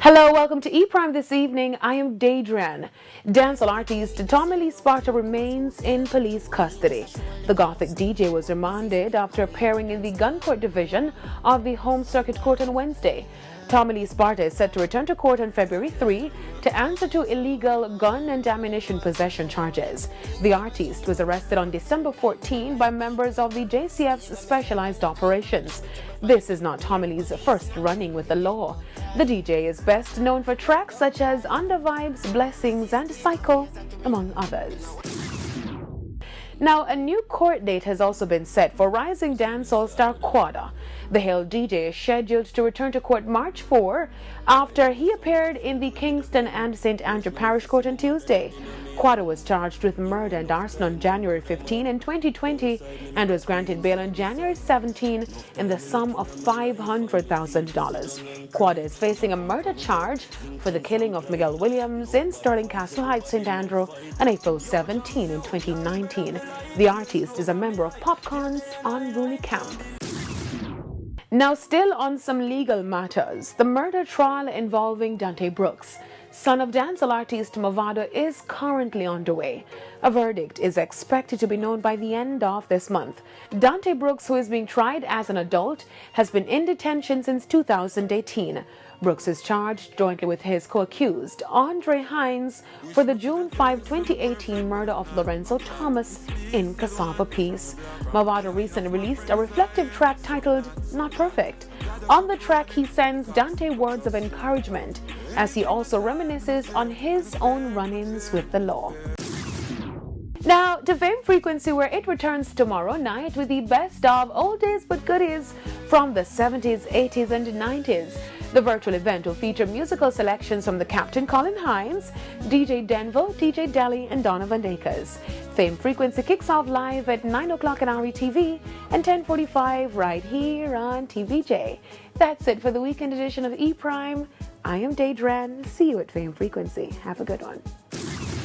Hello, welcome to E-Prime this evening. I am Daedran. Dancehall artist Tommy Sparta remains in police custody. The Gothic DJ was remanded after appearing in the Gun Court Division of the Home Circuit Court on Wednesday. Tommy Sparta is set to return to court on February 3 to answer to illegal gun and ammunition possession charges. The artist was arrested on December 14 by members of the JCF's Specialized Operations. This is not Tommy's first running with the law. The DJ is best known for tracks such as Under Vibes, Blessings, and Cycle, among others. Now, a new court date has also been set for rising dancehall star Quada. The hailed DJ is scheduled to return to court March 4 after he appeared in the Kingston and St. Andrew Parish Court on Tuesday. Quada was charged with murder and arson on January 15 in 2020 and was granted bail on January 17 in the sum of $500,000. Quada is facing a murder charge for the killing of Miguel Williams in Sterling Castle Heights, St. Andrew on April 17 in 2019. The artist is a member of Popcorn's Unruly Camp. Now, still on some legal matters, the murder trial involving Dante Brooks, son of dancehall artist Mavado, is currently underway. A verdict is expected to be known by the end of this month. Dante Brooks, who is being tried as an adult, has been in detention since 2018. Brooks is charged jointly with his co-accused, Andre Hines, for the June 5, 2018 murder of Lorenzo Thomas in Cassava Peace. Mavado recently released a reflective track titled Not Perfect. On the track, he sends Dante words of encouragement as he also reminisces on his own run-ins with the law. Now, to Fame Frequency, where it returns tomorrow night with the best of old days but goodies from the 70s, 80s, and 90s. The virtual event will feature musical selections from the Captain Colin Hines, DJ Denville, DJ Deli, and Donovan Akers. Fame Frequency kicks off live at 9 o'clock on RETV and 10:45 right here on TVJ. That's it for the weekend edition of E-Prime. I am Daedran. See you at Fame Frequency. Have a good one.